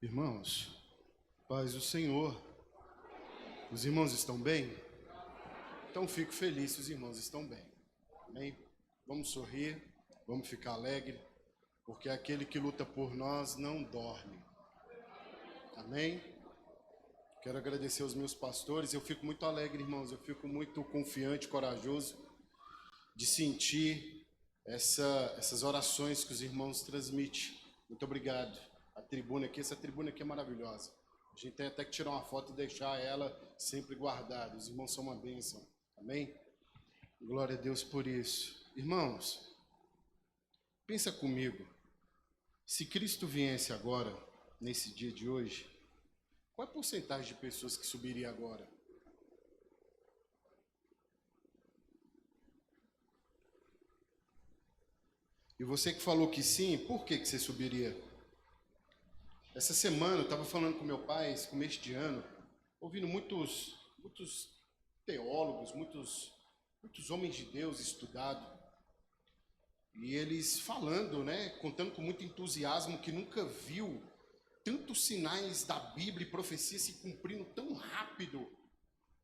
Irmãos, paz do Senhor. Os irmãos estão bem? Então fico feliz se os irmãos estão bem. Amém? Vamos sorrir, vamos ficar alegre, porque aquele que luta por nós não dorme. Amém? Quero agradecer aos meus pastores. Eu fico muito alegre, irmãos. Eu fico muito confiante, corajoso de sentir essas orações que os irmãos transmitem. Muito obrigado. Essa tribuna aqui é maravilhosa. A gente tem até que tirar uma foto e deixar ela sempre guardada. Os irmãos são uma bênção. Amém? Glória a Deus por isso. Irmãos, pensa comigo. Se Cristo viesse agora, nesse dia de hoje, qual é a porcentagem de pessoas que subiria agora? E você que falou que sim, por que você subiria? Essa semana eu estava falando com meu pai, esse começo de ano, ouvindo muitos teólogos, muitos homens de Deus estudados, e eles falando, né, contando com muito entusiasmo que nunca viu tantos sinais da Bíblia e profecia se cumprindo tão rápido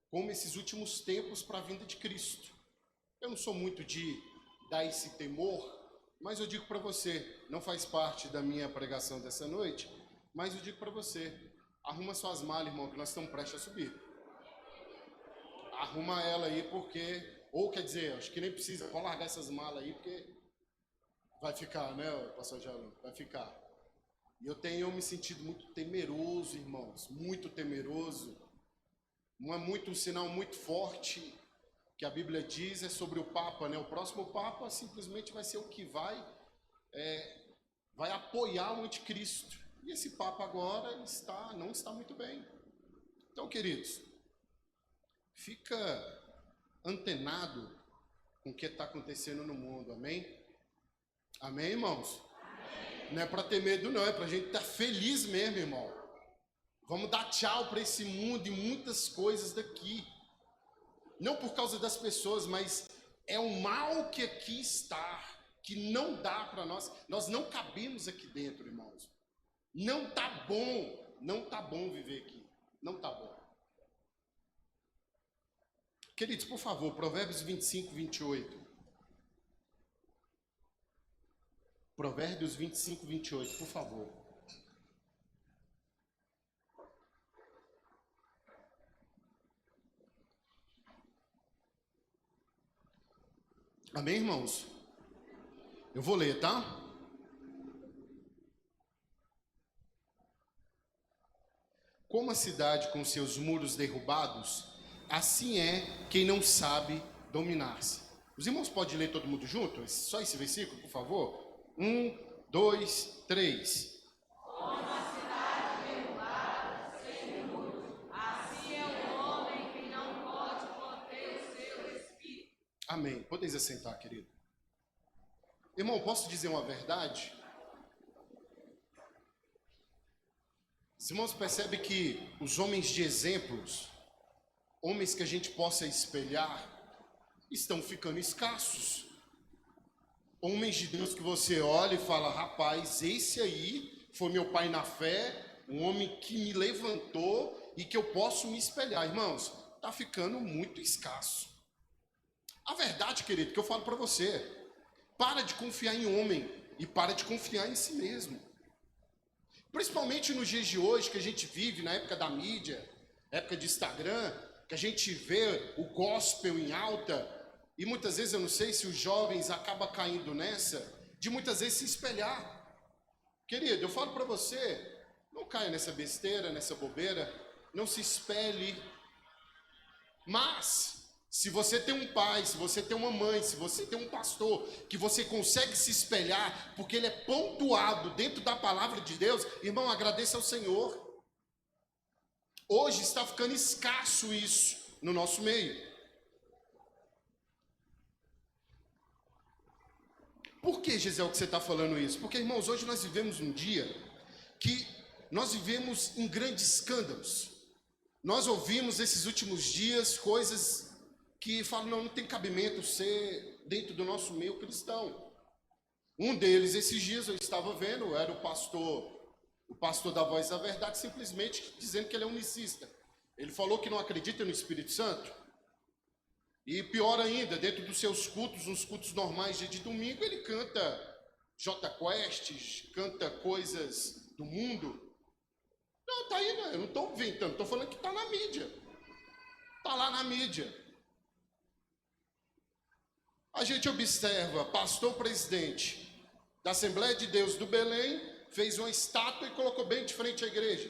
como esses últimos tempos para a vinda de Cristo. Eu não sou muito de dar esse temor, mas eu digo para você, não faz parte da minha pregação dessa noite, mas eu digo para você, arruma suas malas, irmão, que nós estamos prestes a subir. Arruma ela aí porque, ou quer dizer, acho que nem precisa, pode largar essas malas aí porque vai ficar, né, pastor Jalu? Vai ficar. E eu tenho me sentido muito temeroso, irmãos, muito temeroso. Um sinal muito forte que a Bíblia diz é sobre o Papa, né? O próximo Papa simplesmente vai ser o que vai apoiar o anticristo. E esse Papa agora não está muito bem. Então, queridos, fica antenado com o que está acontecendo no mundo, amém? Amém, irmãos? Amém. Não é para ter medo, não, é para a gente estar feliz mesmo, irmão. Vamos dar tchau para esse mundo e muitas coisas daqui. Não por causa das pessoas, mas é o mal que aqui está, que não dá para nós. Nós não cabemos aqui dentro, irmãos. Não tá bom viver aqui. Não tá bom. Queridos, por favor, Provérbios 25, 28. Provérbios 25, 28, por favor. Amém, irmãos? Eu vou ler, tá? Como a cidade com seus muros derrubados, assim é quem não sabe dominar-se. Os irmãos podem ler todo mundo junto? Só esse versículo, por favor? 1, 2, 3. Como a cidade derrubada, sem muros, assim é o homem que não pode conter o seu espírito. Amém. Podeis assentar, querido. Irmão, posso dizer uma verdade? Os irmãos percebem que os homens de exemplos, homens que a gente possa espelhar, estão ficando escassos. Homens de Deus que você olha e fala, rapaz, esse aí foi meu pai na fé, um homem que me levantou e que eu posso me espelhar. Irmãos, está ficando muito escasso. A verdade, querido, que eu falo para você, para de confiar em homem e para de confiar em si mesmo. Principalmente nos dias de hoje, que a gente vive na época da mídia, época de Instagram, que a gente vê o gospel em alta, e muitas vezes eu não sei se os jovens acabam caindo nessa, de muitas vezes se espelhar. Querido, eu falo para você, não caia nessa besteira, nessa bobeira, não se espelhe. Mas, se você tem um pai, se você tem uma mãe, se você tem um pastor, que você consegue se espelhar, porque ele é pontuado dentro da palavra de Deus, irmão, agradeça ao Senhor. Hoje está ficando escasso isso no nosso meio. Por que, Gisele, que você está falando isso? Porque, irmãos, hoje nós vivemos um dia que nós vivemos em grandes escândalos. Nós ouvimos esses últimos dias coisas que falam, não tem cabimento ser dentro do nosso meio cristão. Um deles, esses dias eu estava vendo, era o pastor o pastor da Voz da Verdade, simplesmente dizendo que ele é unicista. Ele falou que não acredita no Espírito Santo. E pior ainda, dentro dos seus cultos, nos cultos normais de domingo, ele canta J Quest, canta coisas do mundo. Não, tá aí, eu não estou inventando, estou falando que está na mídia. Está lá na mídia. A gente observa, pastor presidente da Assembleia de Deus do Belém, fez uma estátua e colocou bem de frente à igreja.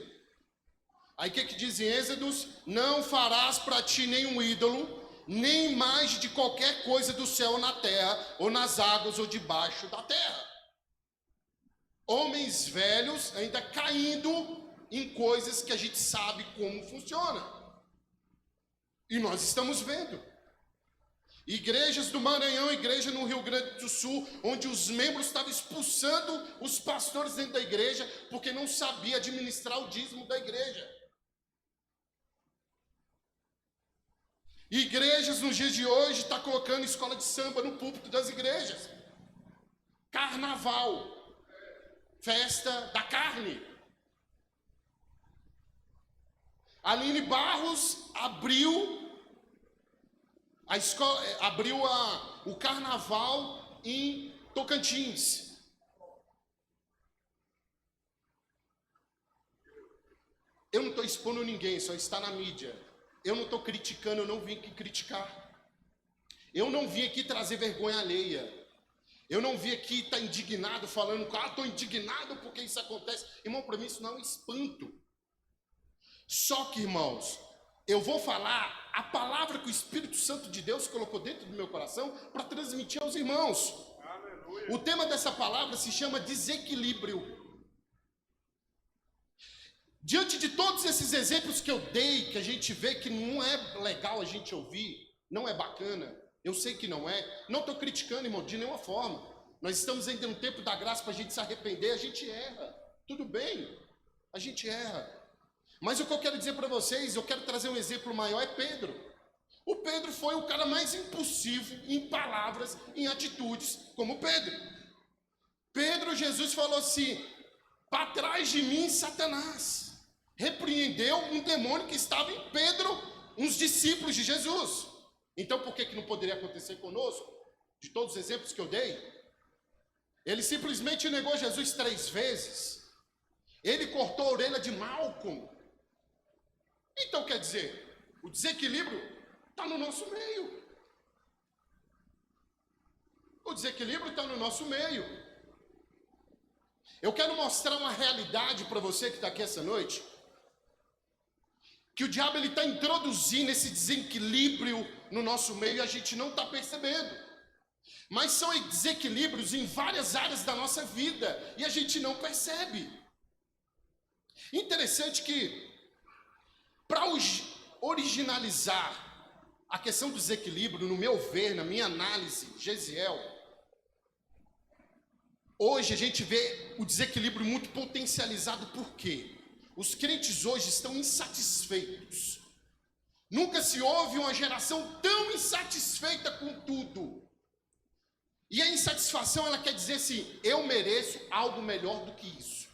Aí o que diz em Êxodos? Não farás para ti nenhum ídolo, nem mais de qualquer coisa do céu ou na terra, ou nas águas, ou debaixo da terra. Homens velhos ainda caindo em coisas que a gente sabe como funciona. E nós estamos vendo. Igrejas do Maranhão, igreja no Rio Grande do Sul, onde os membros estavam expulsando os pastores dentro da igreja, porque não sabia administrar o dízimo da igreja. Igrejas nos dias de hoje estão colocando escola de samba no púlpito das igrejas. Carnaval, festa da carne. Aline Barros abriu a escola, o carnaval em Tocantins. Eu não estou expondo ninguém, só está na mídia. Eu não estou criticando, eu não vim aqui criticar. Eu não vim aqui trazer vergonha alheia. Eu não vim aqui estar indignado, falando, estou indignado porque isso acontece. Irmão, para mim isso não é um espanto. Só que, irmãos, eu vou falar a palavra que o Espírito Santo de Deus colocou dentro do meu coração para transmitir aos irmãos. Aleluia. O tema dessa palavra se chama desequilíbrio. Diante de todos esses exemplos que eu dei, que a gente vê que não é legal a gente ouvir, não é bacana, eu sei que não é, não estou criticando, irmão, de nenhuma forma. Nós estamos ainda no tempo da graça para a gente se arrepender, a gente erra, tudo bem, a gente erra. Mas o que eu quero dizer para vocês, eu quero trazer um exemplo maior, é Pedro. O Pedro foi o cara mais impulsivo em palavras, em atitudes, como Pedro. Pedro, Jesus falou assim, para trás de mim, Satanás. Repreendeu um demônio que estava em Pedro, uns discípulos de Jesus. Então por que não poderia acontecer conosco? De todos os exemplos que eu dei. Ele simplesmente negou Jesus 3 vezes. Ele cortou a orelha de Malcolm. Então quer dizer, o desequilíbrio está no nosso meio. O desequilíbrio está no nosso meio. Eu quero mostrar uma realidade para você que está aqui essa noite, que o diabo está introduzindo esse desequilíbrio no nosso meio e a gente não está percebendo. Mas são desequilíbrios em várias áreas da nossa vida e a gente não percebe. Interessante que, para originalizar a questão do desequilíbrio, no meu ver, na minha análise, Gesiel, hoje a gente vê o desequilíbrio muito potencializado. Por quê? Os crentes hoje estão insatisfeitos. Nunca se houve uma geração tão insatisfeita com tudo. E a insatisfação, ela quer dizer assim, eu mereço algo melhor do que isso.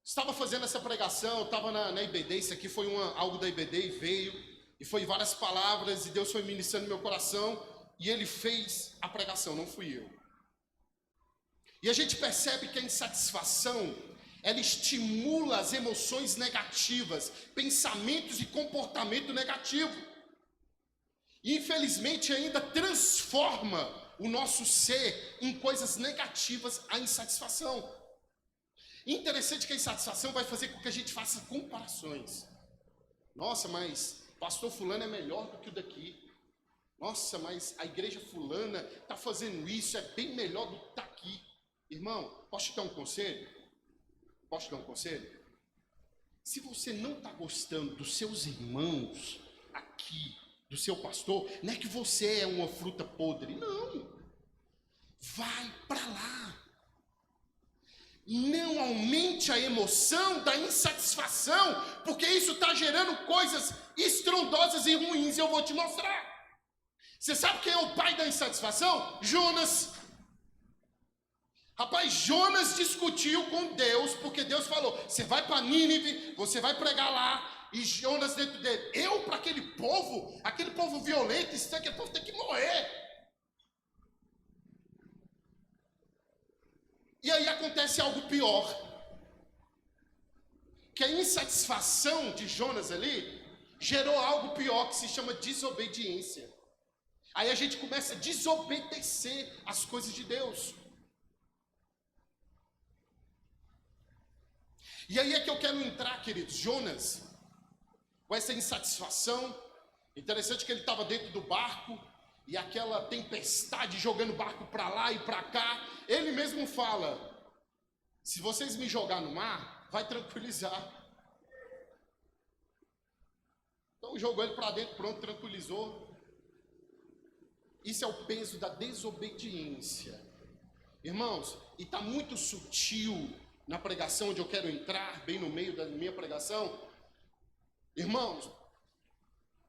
Estava fazendo essa pregação, estava na IBD, isso aqui foi algo da IBD e veio, e foi várias palavras, e Deus foi ministrando no meu coração, e Ele fez a pregação, não fui eu. E a gente percebe que a insatisfação, ela estimula as emoções negativas, pensamentos e comportamento negativo. E infelizmente ainda transforma o nosso ser em coisas negativas, a insatisfação. Interessante que a insatisfação vai fazer com que a gente faça comparações. Nossa, mas pastor fulano é melhor do que o daqui. Nossa, mas a igreja fulana está fazendo isso, é bem melhor do que está aqui. Irmão, posso te dar um conselho? Posso te dar um conselho? Se você não está gostando dos seus irmãos aqui, do seu pastor, não é que você é uma fruta podre, não. Vai para lá. Não aumente a emoção da insatisfação, porque isso está gerando coisas estrondosas e ruins, e eu vou te mostrar. Você sabe quem é o pai da insatisfação? Jonas. Rapaz, Jonas discutiu com Deus, porque Deus falou, você vai para Nínive, você vai pregar lá, e Jonas dentro dele, eu para aquele povo violento, aquele povo tem que morrer. E aí acontece algo pior, que a insatisfação de Jonas ali, gerou algo pior, que se chama desobediência. Aí a gente começa a desobedecer as coisas de Deus. E aí é que eu quero entrar, queridos. Jonas, com essa insatisfação, interessante que ele estava dentro do barco, e aquela tempestade jogando o barco para lá e para cá, ele mesmo fala, se vocês me jogar no mar, vai tranquilizar. Então jogou ele para dentro, pronto, tranquilizou. Isso é o peso da desobediência. Irmãos, e está muito sutil na pregação onde eu quero entrar, bem no meio da minha pregação. Irmãos,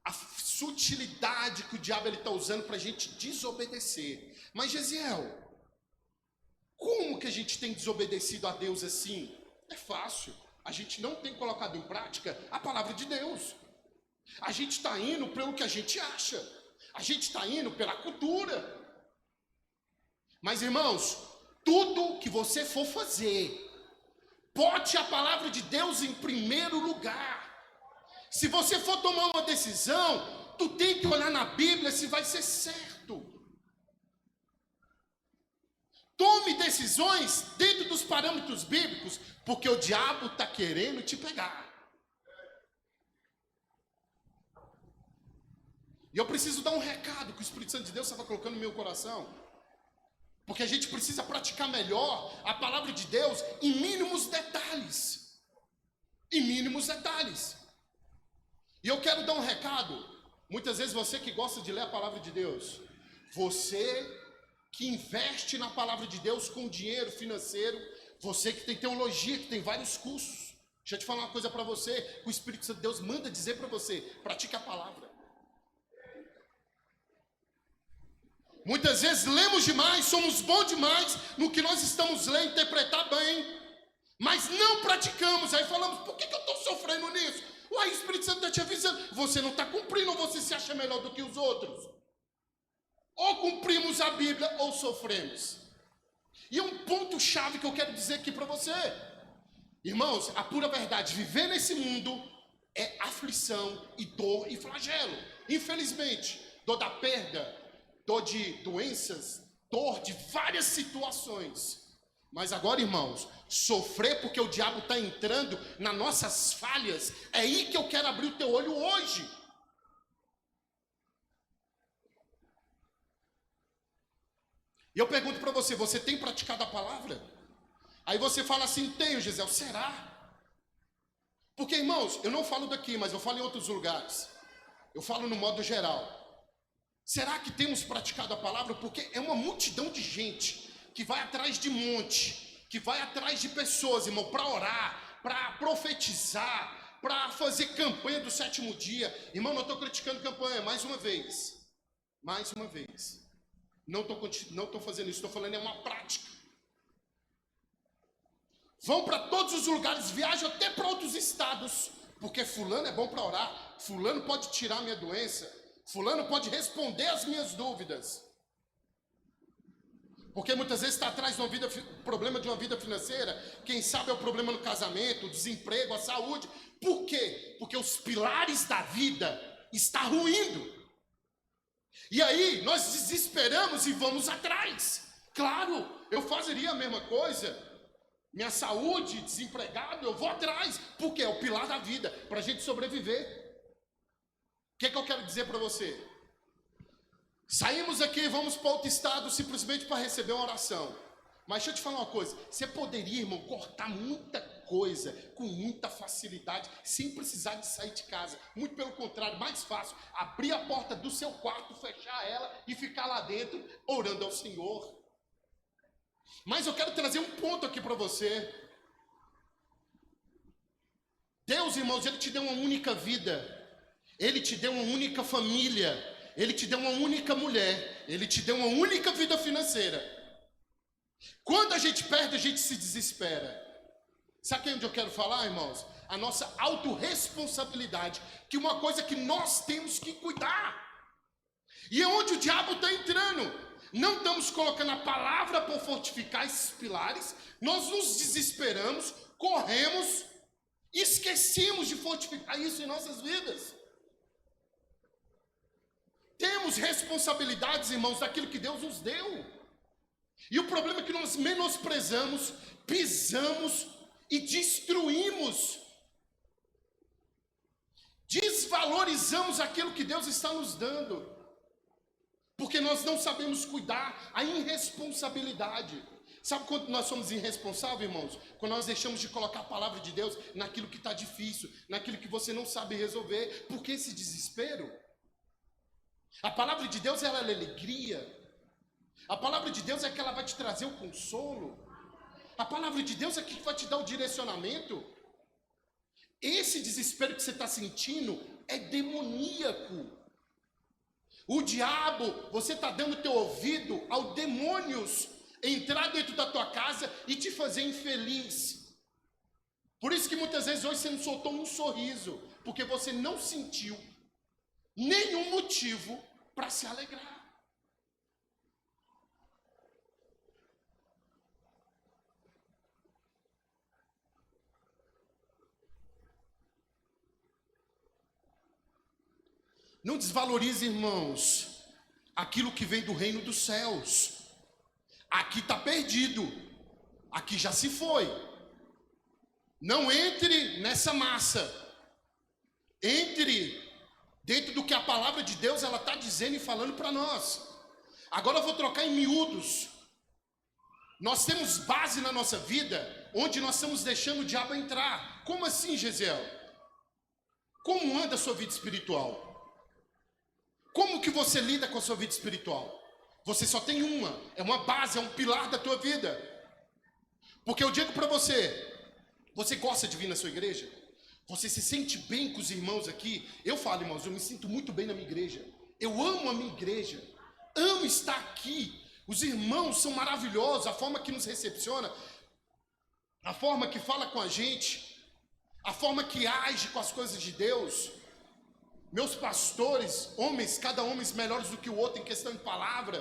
a sutilidade que o diabo está usando para a gente desobedecer. Mas, Gesiel, como que a gente tem desobedecido a Deus assim? É fácil. A gente não tem colocado em prática a palavra de Deus. A gente está indo pelo que a gente acha. A gente está indo pela cultura. Mas, irmãos, tudo que você for fazer, bote a palavra de Deus em primeiro lugar. Se você for tomar uma decisão, tu tem que olhar na Bíblia se vai ser certo. Tome decisões dentro dos parâmetros bíblicos, porque o diabo está querendo te pegar. E eu preciso dar um recado que o Espírito Santo de Deus estava colocando no meu coração. Porque a gente precisa praticar melhor a palavra de Deus em mínimos detalhes. Em mínimos detalhes. E eu quero dar um recado. Muitas vezes você que gosta de ler a palavra de Deus, você que investe na palavra de Deus com dinheiro financeiro, você que tem teologia, que tem vários cursos. Deixa eu te falar uma coisa para você, que o Espírito Santo de Deus manda dizer para você, pratique a palavra. Muitas vezes lemos demais, somos bons demais no que nós estamos lendo, interpretar bem, mas não praticamos. Aí falamos, por que eu estou sofrendo nisso? Uai, o Espírito Santo está te avisando, você não está cumprindo ou você se acha melhor do que os outros? Ou cumprimos a Bíblia ou sofremos. E um ponto chave que eu quero dizer aqui para você, irmãos, a pura verdade, viver nesse mundo é aflição e dor e flagelo. Infelizmente, dor da perda, dor de doenças, dor de várias situações. Mas agora, irmãos, sofrer porque o diabo está entrando nas nossas falhas, é aí que eu quero abrir o teu olho hoje. E eu pergunto para você, você tem praticado a palavra? Aí você fala assim, tenho, Gisele, será? Porque, irmãos, eu não falo daqui, mas eu falo em outros lugares. Eu falo no modo geral. Será que temos praticado a palavra? Porque é uma multidão de gente que vai atrás de monte, que vai atrás de pessoas, irmão, para orar, para profetizar, para fazer campanha do 7º dia. Irmão, não estou criticando campanha, mais uma vez. Mais uma vez. Não estou fazendo isso, estou falando é uma prática. Vão para todos os lugares, viajam até para outros estados, porque fulano é bom para orar, fulano pode tirar a minha doença, fulano pode responder as minhas dúvidas. Porque muitas vezes está atrás de problema de uma vida financeira, quem sabe é o problema no casamento, o desemprego, a saúde. Por quê? Porque os pilares da vida estão ruindo. E aí nós desesperamos e vamos atrás. Claro, eu fazeria a mesma coisa. Minha saúde, desempregado, eu vou atrás. Porque é o pilar da vida, para a gente sobreviver. O que eu quero dizer para você? Saímos aqui, vamos para outro estado simplesmente para receber uma oração. Mas deixa eu te falar uma coisa. Você poderia, irmão, cortar muita coisa com muita facilidade, sem precisar de sair de casa. Muito pelo contrário, mais fácil. Abrir a porta do seu quarto, fechar ela e ficar lá dentro orando ao Senhor. Mas eu quero trazer um ponto aqui para você. Deus, irmãos, Ele te deu uma única vida. Ele te deu uma única família. Ele te deu uma única mulher. Ele te deu uma única vida financeira. Quando quando a gente perde, a gente se desespera. Sabe onde eu quero falar, irmãos? A nossa autorresponsabilidade, que é uma coisa que nós temos que cuidar. E é onde o diabo está entrando. Não estamos colocando a palavra para fortificar esses pilares, nós nos desesperamos, corremos, esquecemos de fortificar isso em nossas vidas. Temos responsabilidades, irmãos, daquilo que Deus nos deu. E o problema é que nós menosprezamos, pisamos e destruímos. Desvalorizamos aquilo que Deus está nos dando. Porque nós não sabemos cuidar, a irresponsabilidade. Sabe quando nós somos irresponsáveis, irmãos? Quando nós deixamos de colocar a palavra de Deus naquilo que está difícil, naquilo que você não sabe resolver. Por que esse desespero? A palavra de Deus, ela é alegria. A palavra de Deus é que ela vai te trazer o consolo. A palavra de Deus é que vai te dar o direcionamento. Esse desespero que você está sentindo é demoníaco. O diabo, você está dando teu ouvido ao demônios entrar dentro da tua casa e te fazer infeliz. Por isso que muitas vezes hoje você não soltou um sorriso, porque você não sentiu nenhum motivo para se alegrar. Não desvalorize, irmãos, aquilo que vem do reino dos céus. Aqui está perdido, aqui já se foi. Não entre nessa massa. Entre dentro do que a palavra de Deus ela está dizendo e falando para nós. Agora eu vou trocar em miúdos. Nós temos base na nossa vida, onde nós estamos deixando o diabo entrar. Como assim, Gesiel? Como anda a sua vida espiritual? Como que você lida com a sua vida espiritual? Você só tem uma, é uma base, é um pilar da tua vida. Porque eu digo para você, você gosta de vir na sua igreja? Você se sente bem com os irmãos aqui? Eu falo, irmãos, eu me sinto muito bem na minha igreja. Eu amo a minha igreja, amo estar aqui. Os irmãos são maravilhosos, a forma que nos recepciona, a forma que fala com a gente, a forma que age com as coisas de Deus. Meus pastores, homens, cada homem melhores do que o outro em questão de palavra.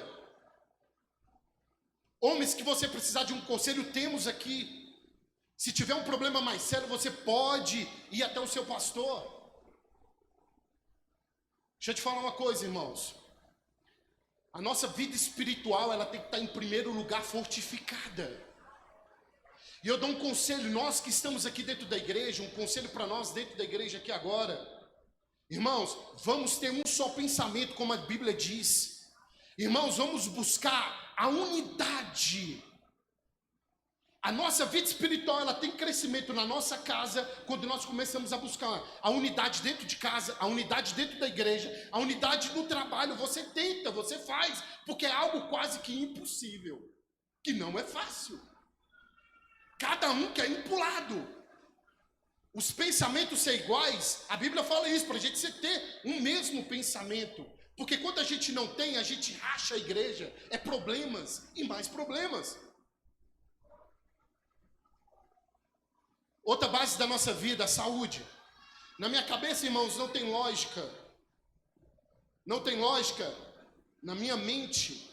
Homens que você precisar de um conselho, temos aqui. Se tiver um problema mais sério, você pode ir até o seu pastor. Deixa eu te falar uma coisa, irmãos. A nossa vida espiritual, ela tem que estar em primeiro lugar fortificada. E eu dou um conselho, nós que estamos aqui dentro da igreja, um conselho para nós dentro da igreja aqui agora. Irmãos, vamos ter um só pensamento, como a Bíblia diz. Irmãos, vamos buscar a unidade. A nossa vida espiritual, ela tem crescimento na nossa casa, quando nós começamos a buscar a unidade dentro de casa, a unidade dentro da igreja, a unidade no trabalho. Você tenta, você faz, porque é algo quase que impossível, que não é fácil. Cada um quer ir para o lado. Os pensamentos ser iguais, a Bíblia fala isso, para a gente ter um mesmo pensamento. Porque quando a gente não tem, a gente racha a igreja. É problemas e mais problemas. Outra base da nossa vida, a saúde. Na minha cabeça, irmãos, não tem lógica. Não tem lógica na minha mente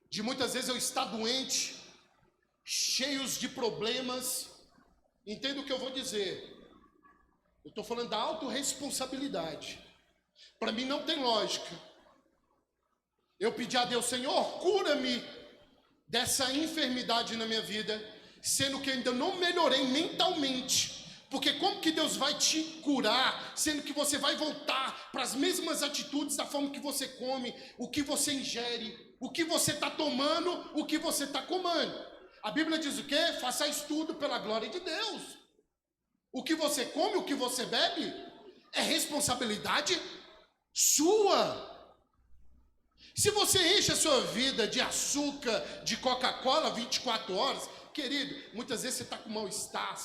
de muitas vezes eu estar doente, cheios de problemas. Entenda o que eu vou dizer. Eu estou falando da autorresponsabilidade. Para mim não tem lógica eu pedir a Deus, Senhor, cura-me dessa enfermidade na minha vida, sendo que ainda não melhorei mentalmente. Porque como que Deus vai te curar, sendo que você vai voltar para as mesmas atitudes, da forma que você come, o que você ingere, o que você está tomando, o que você está comendo. A Bíblia diz o quê? Façais tudo pela glória de Deus. O que você come, o que você bebe, é responsabilidade sua. Se você enche a sua vida de açúcar, de Coca-Cola 24 horas, querido, muitas vezes você está com mal-estar.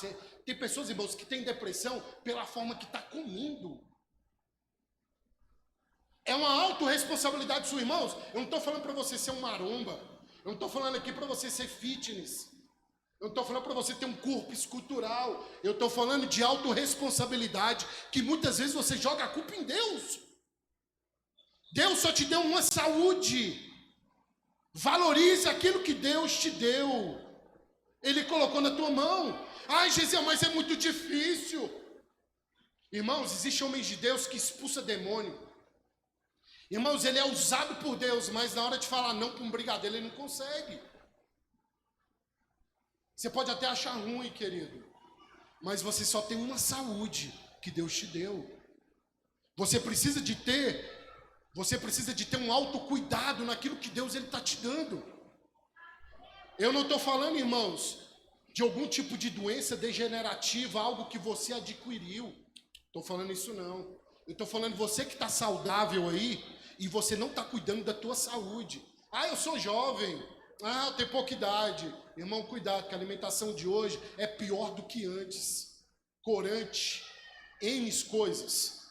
Tem pessoas, irmãos, que têm depressão pela forma que está comendo. É uma autorresponsabilidade sua, irmãos. Eu não estou falando para você ser um maromba. Eu não estou falando aqui para você ser fitness. Eu não estou falando para você ter um corpo escultural. Eu estou falando de autorresponsabilidade, que muitas vezes você joga a culpa em Deus. Deus só te deu uma saúde. Valorize aquilo que Deus te deu. Ele colocou na tua mão. Ai, Gesiel, mas é muito difícil. Irmãos, existem homens de Deus que expulsam demônio. Irmãos, ele é usado por Deus, mas na hora de falar não para um brigadeiro, ele não consegue. Você pode até achar ruim, querido, mas você só tem uma saúde que Deus te deu. Você precisa de ter um autocuidado naquilo que Deus está te dando. Eu não estou falando, irmãos, de algum tipo de doença degenerativa, algo que você adquiriu. Estou falando isso não. Eu estou falando você que está saudável aí e você não está cuidando da tua saúde. Ah, eu sou jovem. Ah, eu tenho pouca idade. Irmão, cuidado, que a alimentação de hoje é pior do que antes. Corante, N coisas.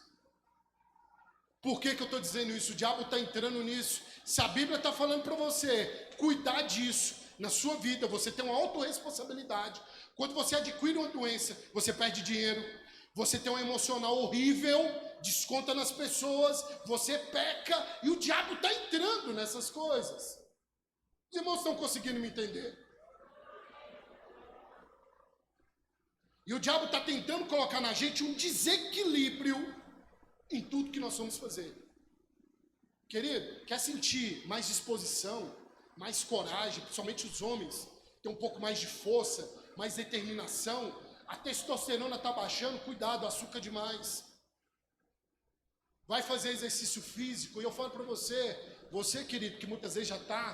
Por que eu estou dizendo isso? O diabo está entrando nisso. Se a Bíblia está falando para você cuidar disso na sua vida, você tem uma autorresponsabilidade. Quando você adquire uma doença, você perde dinheiro. Você tem um emocional horrível, desconta nas pessoas, você peca e o diabo está entrando nessas coisas. Os irmãos estão conseguindo me entender? E o diabo está tentando colocar na gente um desequilíbrio em tudo que nós vamos fazer. Querido, quer sentir mais disposição, mais coragem, principalmente os homens, ter um pouco mais de força, mais determinação? A testosterona está baixando, cuidado, açúcar demais. Vai fazer exercício físico, e eu falo para você, querido, que muitas vezes já está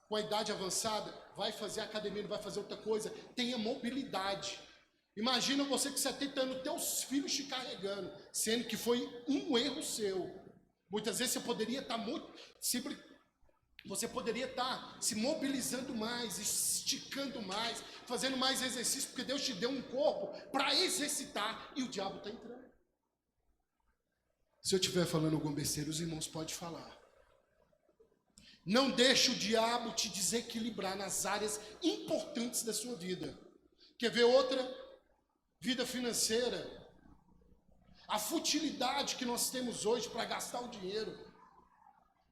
com a idade avançada, vai fazer academia, não vai fazer outra coisa, tenha mobilidade. Imagina você com 70 anos, teus filhos te carregando, sendo que foi um erro seu. Muitas vezes você poderia estar você poderia estar se mobilizando mais, esticando mais, fazendo mais exercício, porque Deus te deu um corpo para exercitar e o diabo está entrando. Se eu estiver falando alguma besteira, os irmãos podem falar. Não deixe o diabo te desequilibrar nas áreas importantes da sua vida. Quer ver outra? Vida financeira. A futilidade que nós temos hoje para gastar o dinheiro.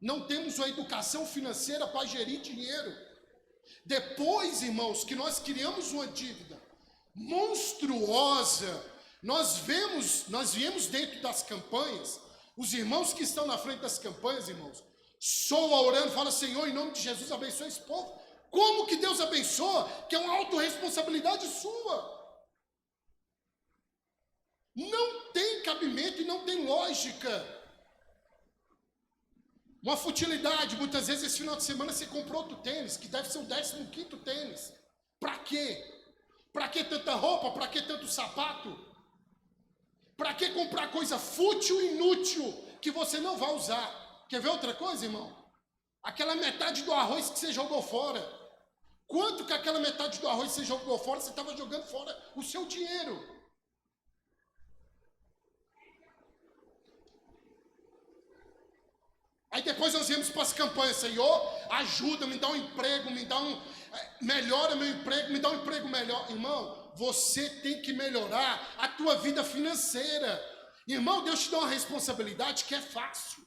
Não temos uma educação financeira para gerir dinheiro. Depois, irmãos, que nós criamos uma dívida monstruosa, nós viemos dentro das campanhas, os irmãos que estão na frente das campanhas, irmãos, soa orando, fala, Senhor, em nome de Jesus, abençoa esse povo. Como que Deus abençoa? Que é uma autorresponsabilidade sua. Não tem cabimento e não tem lógica. Uma futilidade, muitas vezes esse final de semana você comprou outro tênis, que deve ser o 15º tênis. Para quê? Para que tanta roupa? Para que tanto sapato? Para que comprar coisa fútil e inútil que você não vai usar? Quer ver outra coisa, irmão? Aquela metade do arroz que você jogou fora. Quanto que aquela metade do arroz que você jogou fora, você estava jogando fora o seu dinheiro? Aí depois nós viemos para as campanhas, Senhor, ajuda, me dá um emprego, melhora meu emprego, me dá um emprego melhor. Irmão, você tem que melhorar a tua vida financeira. Irmão, Deus te dá uma responsabilidade que é fácil.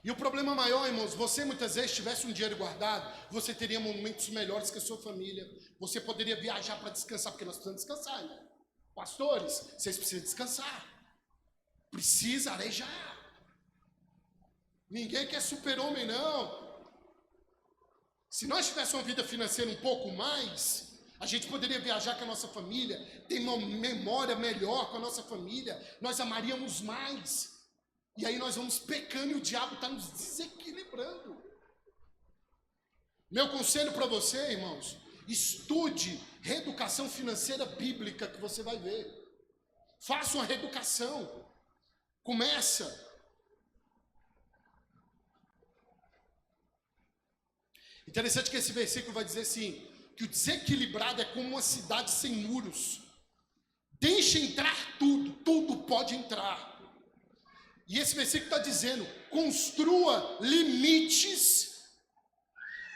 E o problema maior, irmãos, você muitas vezes tivesse um dinheiro guardado, você teria momentos melhores que a sua família. Você poderia viajar para descansar, porque nós precisamos descansar, irmão. Pastores, vocês precisam descansar. Precisa arejar. Ninguém quer super-homem, não. Se nós tivéssemos uma vida financeira um pouco mais, a gente poderia viajar com a nossa família, ter uma memória melhor com a nossa família, nós amaríamos mais. E aí nós vamos pecando e o diabo está nos desequilibrando. Meu conselho para você, irmãos, estude reeducação financeira bíblica que você vai ver. Faça uma reeducação. Começa. Interessante que esse versículo vai dizer assim, que o desequilibrado é como uma cidade sem muros. Deixa entrar tudo, tudo pode entrar. E esse versículo está dizendo: construa limites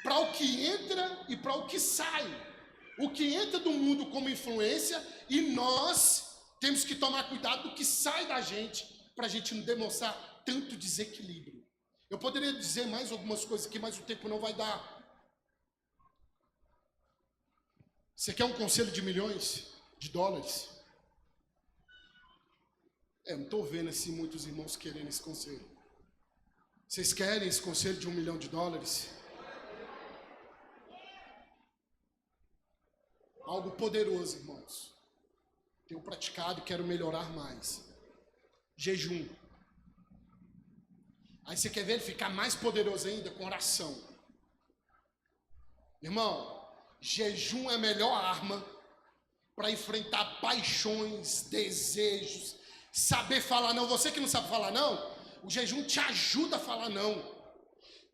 para o que entra e para o que sai. O que entra do mundo como influência, e nós temos que tomar cuidado do que sai da gente, para a gente não demonstrar tanto desequilíbrio. Eu poderia dizer mais algumas coisas aqui, mas o tempo não vai dar. Você quer um conselho de milhões de dólares? Não estou vendo assim muitos irmãos querendo esse conselho. Vocês querem esse conselho de $1 milhão? Algo poderoso, irmãos. Tenho praticado e quero melhorar mais. Jejum. Aí você quer ver ele ficar mais poderoso ainda? Com oração. Irmão, jejum é a melhor arma para enfrentar paixões, desejos, saber falar não. Você que não sabe falar não, o jejum te ajuda a falar não.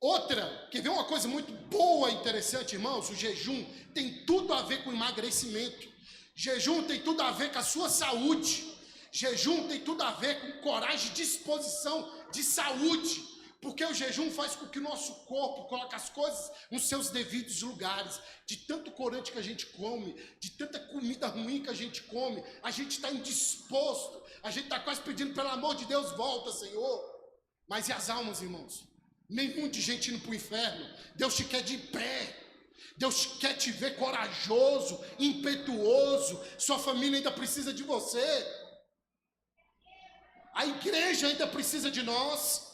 Outra, quer ver uma coisa muito boa e interessante, irmãos? O jejum tem tudo a ver com emagrecimento. Jejum tem tudo a ver com a sua saúde. Jejum tem tudo a ver com coragem, disposição de saúde. Porque o jejum faz com que o nosso corpo coloque as coisas nos seus devidos lugares. De tanto corante que a gente come, de tanta comida ruim que a gente come, a gente está indisposto. A gente está quase pedindo, pelo amor de Deus, volta, Senhor. Mas e as almas, irmãos? Nenhum de gente indo para o inferno. Deus te quer de pé. Deus quer te ver corajoso, impetuoso. Sua família ainda precisa de você. A igreja ainda precisa de nós.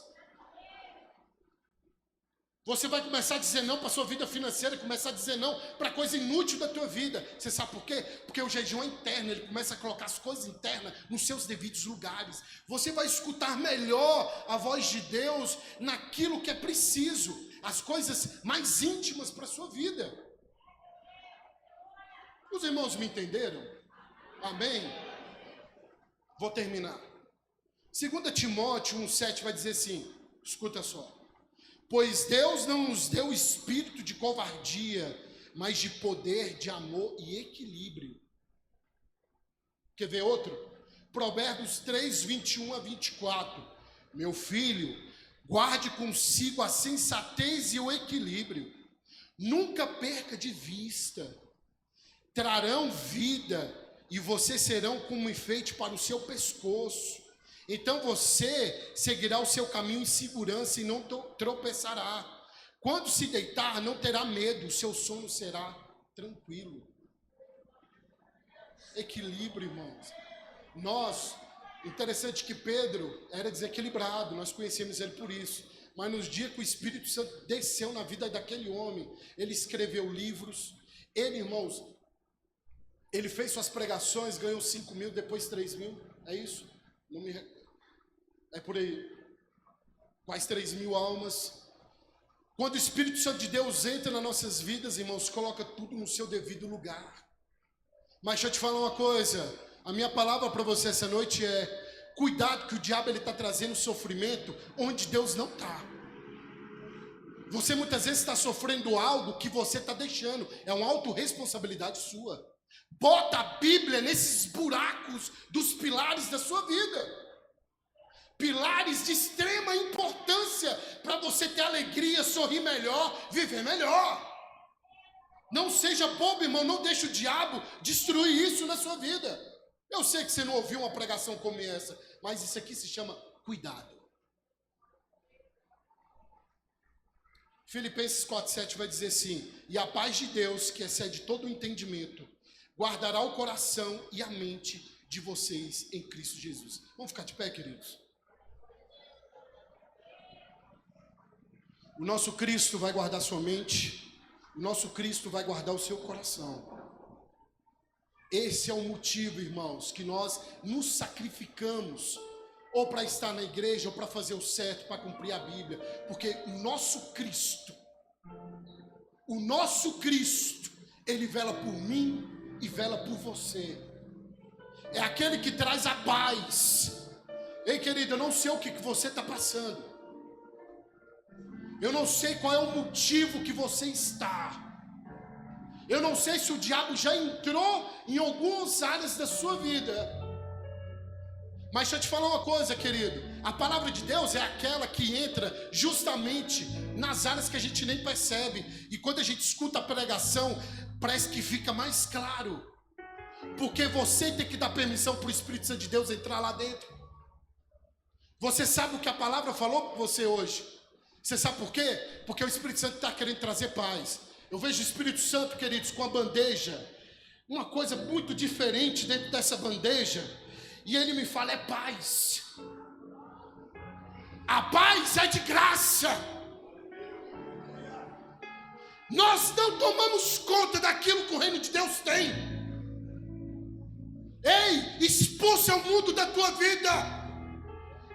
Você vai começar a dizer não para a sua vida financeira, começar a dizer não para coisa inútil da tua vida. Você sabe por quê? Porque o jejum é interno, ele começa a colocar as coisas internas nos seus devidos lugares. Você vai escutar melhor a voz de Deus naquilo que é preciso, as coisas mais íntimas para a sua vida. Os irmãos me entenderam? Amém? Vou terminar. 2 Timóteo 1,7 vai dizer assim, escuta só. Pois Deus não nos deu espírito de covardia, mas de poder, de amor e equilíbrio. Quer ver outro? Provérbios 3, 21 a 24. Meu filho, guarde consigo a sensatez e o equilíbrio. Nunca perca de vista. Trarão vida e vocês serão como um enfeite para o seu pescoço. Então você seguirá o seu caminho em segurança e não tropeçará. Quando se deitar, não terá medo, o seu sono será tranquilo. Equilíbrio, irmãos. Interessante que Pedro era desequilibrado, nós conhecemos ele por isso. Mas nos dias que o Espírito Santo desceu na vida daquele homem, ele escreveu livros. Ele, irmãos, ele fez suas pregações, ganhou 5.000, depois 3.000, é isso? É por aí, quase 3.000 almas. Quando o Espírito Santo de Deus entra nas nossas vidas, irmãos, coloca tudo no seu devido lugar. Mas deixa eu te falar uma coisa, a minha palavra para você essa noite é: cuidado que o diabo está trazendo sofrimento onde Deus não está. Você muitas vezes está sofrendo algo que você está deixando, é uma autorresponsabilidade sua. Bota a Bíblia nesses buracos dos pilares da sua vida. Pilares de extrema importância para você ter alegria, sorrir melhor, viver melhor. Não seja bobo, irmão, não deixe o diabo destruir isso na sua vida. Eu sei que você não ouviu uma pregação como essa, mas isso aqui se chama cuidado. Filipenses 4,7 vai dizer assim: e a paz de Deus, que excede todo o entendimento, guardará o coração e a mente de vocês em Cristo Jesus. Vamos ficar de pé, queridos? O nosso Cristo vai guardar sua mente, o nosso Cristo vai guardar o seu coração. Esse é o motivo, irmãos, que nós nos sacrificamos, ou para estar na igreja, ou para fazer o certo, para cumprir a Bíblia, porque o nosso Cristo, Ele vela por mim e vela por você. É aquele que traz a paz. Ei, querido, eu não sei o que você está passando. Eu não sei qual é o motivo que você está. Eu não sei se o diabo já entrou em algumas áreas da sua vida. Mas deixa eu te falar uma coisa, querido. A palavra de Deus é aquela que entra justamente nas áreas que a gente nem percebe. E quando a gente escuta a pregação, parece que fica mais claro. Porque você tem que dar permissão para o Espírito Santo de Deus entrar lá dentro. Você sabe o que a palavra falou para você hoje? Você sabe por quê? Porque o Espírito Santo está querendo trazer paz. Eu vejo o Espírito Santo, queridos, com a bandeja. Uma coisa muito diferente dentro dessa bandeja. E ele me fala, é paz. A paz é de graça. Nós não tomamos conta daquilo que o reino de Deus tem. Ei, expulsa o mundo da tua vida.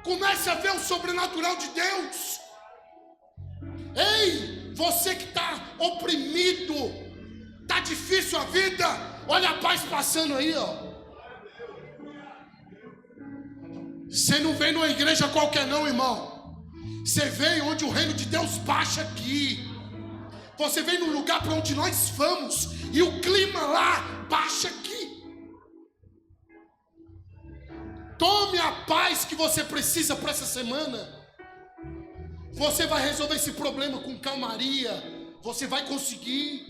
Comece a ver o sobrenatural de Deus. Ei, você que está oprimido, está difícil a vida, olha a paz passando aí, ó. Você não vem numa igreja qualquer não, irmão. Você vem onde o reino de Deus baixa aqui. Você vem num lugar para onde nós vamos e o clima lá baixa aqui. Tome a paz que você precisa para essa semana. Você vai resolver esse problema com calmaria. Você vai conseguir.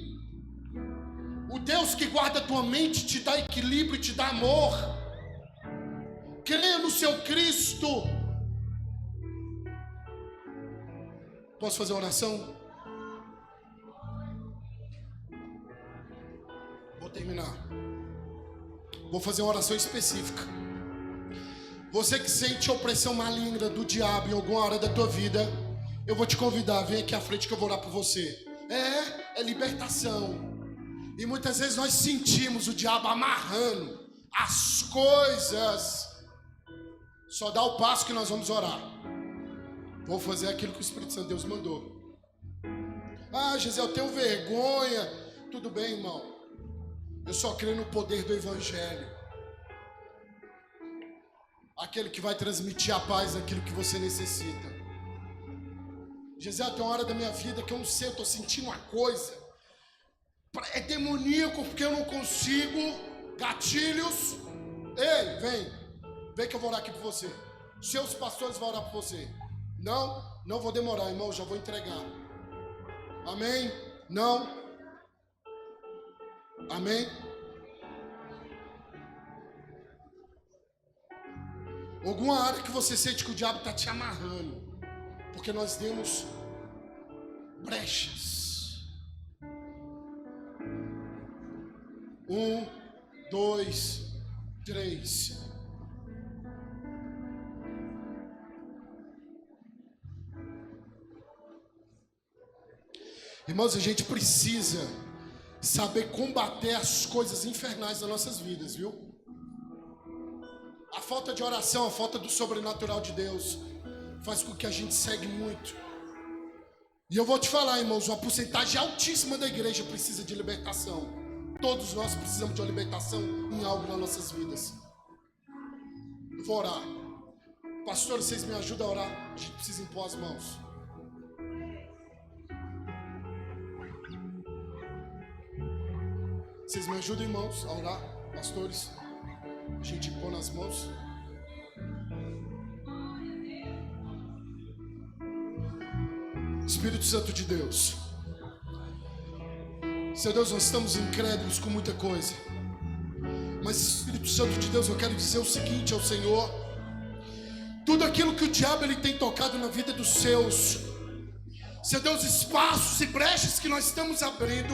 O Deus que guarda a tua mente te dá equilíbrio e te dá amor. Creia no seu Cristo. Posso fazer uma oração? Vou terminar. Vou fazer uma oração específica. Você que sente a opressão maligna do diabo em alguma área da tua vida, eu vou te convidar, vem aqui à frente que eu vou orar por você. É libertação. E muitas vezes nós sentimos o diabo amarrando as coisas. Só dá o passo que nós vamos orar. Vou fazer aquilo que o Espírito Santo de Deus mandou. Ah, Gisele, eu tenho vergonha. Tudo bem, irmão. Eu só creio no poder do Evangelho. Aquele que vai transmitir a paz naquilo que você necessita. Gisele, tem uma hora da minha vida que eu não sei, eu estou sentindo uma coisa. É demoníaco porque eu não consigo. Gatilhos. Ei, vem. Vem que eu vou orar aqui por você. Seus pastores vão orar por você. Não vou demorar, irmão, já vou entregar. Amém? Não. Amém? Alguma área que você sente que o diabo está te amarrando. Porque nós demos brechas. 1, 2, 3. Irmãos, a gente precisa saber combater as coisas infernais das nossas vidas, viu? A falta de oração, a falta do sobrenatural de Deus faz com que a gente segue muito. E eu vou te falar, irmãos, uma porcentagem altíssima da igreja precisa de libertação. Todos nós precisamos de uma libertação em algo nas nossas vidas. Eu vou orar. Pastor, vocês me ajudam a orar? A gente precisa impor as mãos. Vocês me ajudam, irmãos, a orar, pastores? A gente põe nas mãos. Espírito Santo de Deus. Seu Deus, nós estamos incrédulos com muita coisa. Mas Espírito Santo de Deus, eu quero dizer o seguinte ao Senhor. Tudo aquilo que o diabo ele tem tocado na vida dos seus. Seu Deus, espaços e brechas que nós estamos abrindo.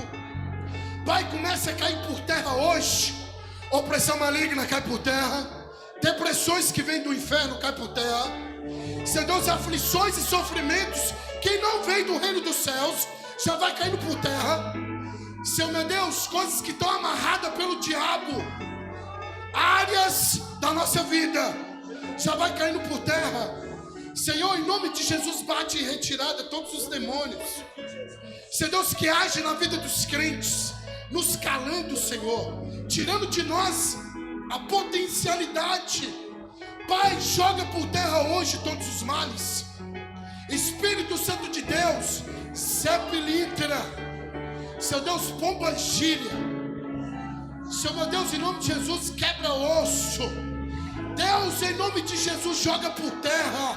Pai, comece a cair por terra hoje. Opressão maligna cai por terra. Depressões que vêm do inferno cai por terra. Seu Deus, aflições e sofrimentos que não vêm do reino dos céus já vai caindo por terra. Seu meu Deus, coisas que estão amarradas pelo diabo, áreas da nossa vida já vai caindo por terra. Senhor, em nome de Jesus, bate em retirada todos os demônios. Seu Deus, que age na vida dos crentes, nos calando, Senhor, tirando de nós a potencialidade. Pai, joga por terra hoje todos os males. Espírito Santo de Deus, sepilitra. Seu Deus, pomba gíria. Seu meu Deus, em nome de Jesus, quebra osso. Deus, em nome de Jesus, joga por terra.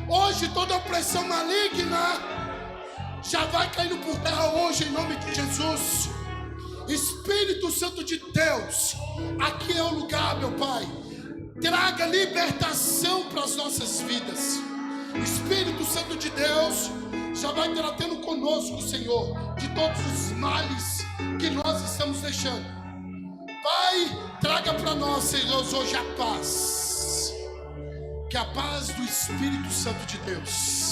Hoje toda opressão maligna já vai caindo por terra hoje, em nome de Jesus. Espírito Santo de Deus, aqui é o lugar, meu Pai. Traga libertação para as nossas vidas. Espírito Santo de Deus, já vai tratando conosco, Senhor, de todos os males que nós estamos deixando. Pai, traga para nós, Senhor, hoje a paz. Que a paz do Espírito Santo de Deus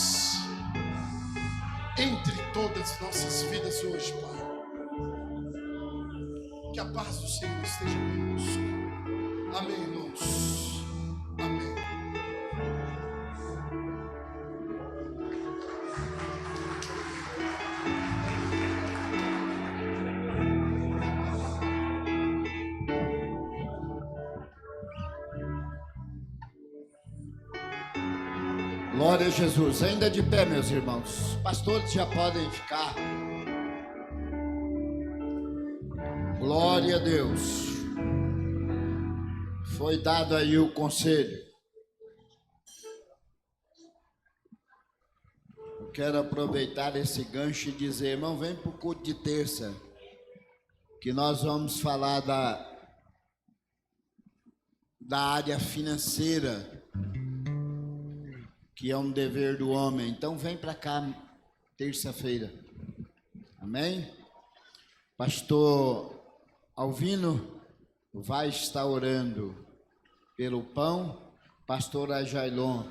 entre todas as nossas vidas hoje, Pai. Que a paz do Senhor esteja conosco. Amém, irmãos. Amém. Glória a Jesus. Ainda de pé, meus irmãos. Pastores já podem ficar. Glória a Deus. Foi dado aí o conselho. Eu quero aproveitar esse gancho e dizer, irmão, vem para o culto de terça, que nós vamos falar da área financeira, que é um dever do homem. Então vem para cá terça-feira. Amém? Pastor Alvino vai estar orando pelo pão. Pastor Ajailon